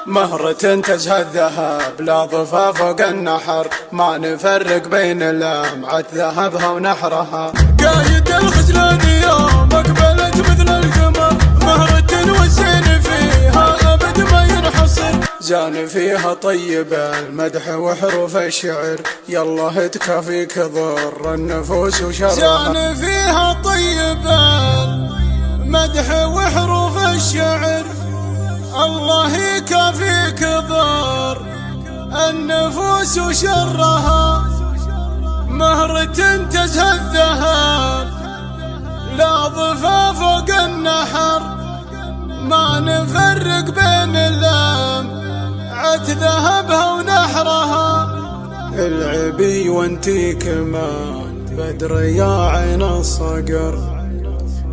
مهرة تزهى الذهب لا ضفا فوق النحر، ما نفرق بين لمعة ذهبها ونحرها. قايد الخجلان يوم اقبلت مثل القمر، مهرة والزين فيها ابد ما ينحصر. جان فيها طيب المدح وحروف الشعر، يالله تكافيك ضر النفوس وشرها. جان فيها طيب المدح وحروف الشعر، الله يكافيك ضر النفوس وشرها. مهرة تزهى الذهب لا ضفا فوق النحر، ما نفرق بين لمعة ذهبها ونحرها. العبي وانتي كمان بدر يا عين الصقر،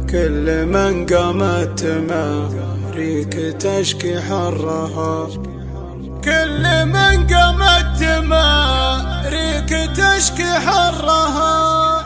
كل من قامت تماريك تشكي حرها. كل من قامت تماريك تشكي حرها.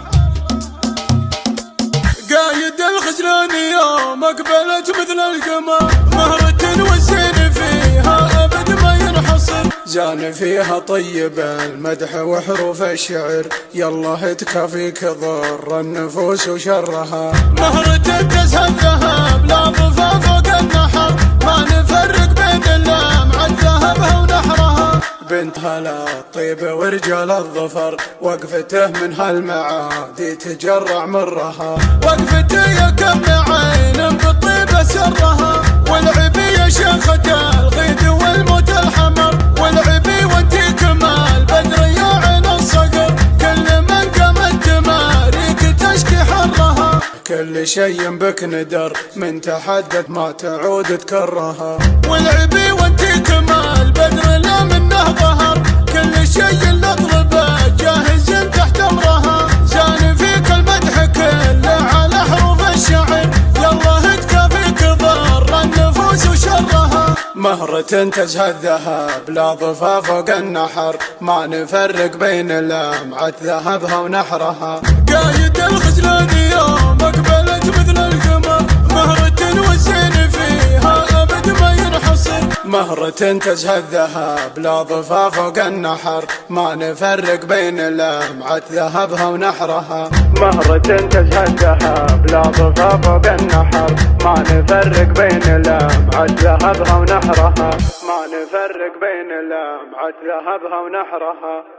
قايد الخجلان يوم اقبلت مثل القمر، مهرة والزين فيها ابد ما ينحصر. جان فيها طيب المدح وحروف الشعر، يالله تكافيك ضر النفوس وشرها. مهرة تزهى الذهب لا ضفا فوق النحر، ما نفرق بين لمعة ذهبها ونحرها. بنت هلا الطيب ورجال الظفر، وقفته من هالمعادي تجرع مرها. وقفته يا كم عين بالطيبة سرها، والعبي يا شيخة الغيد والموت الحمر. والعبي وانتي كمال بدر يا عين الصقر، كل من قامت تماريك تشكي حرها. كل شي بك ندر من تحدث ما تعود تكرها. والعبي وانتي كمال بدر لا منه ظهر، كل شي نطلبه جاهز تحت امرها. جان فيك المدح كله على حروف الشعر، يالله تكافيك ضر النفوس وشرها. مهرة تزهى الذهب لا ضفا فوق النحر، ما نفرق بين لمعة ذهبها ونحرها. قايد الخجلان يوم اقبلت مثل القمر، مهرة والزين فيها ابد ما ينحصر. مهرة تزهى الذهب لا ضفا فوق النحر، ما نفرق بين لمعة ذهبها ونحرها. مهرة تزهى الذهب لا ضفا فوق النحر، ما نفرق بين لمعة ذهبها ونحرها. ما نفرق بين لمعة ذهبها ونحرها.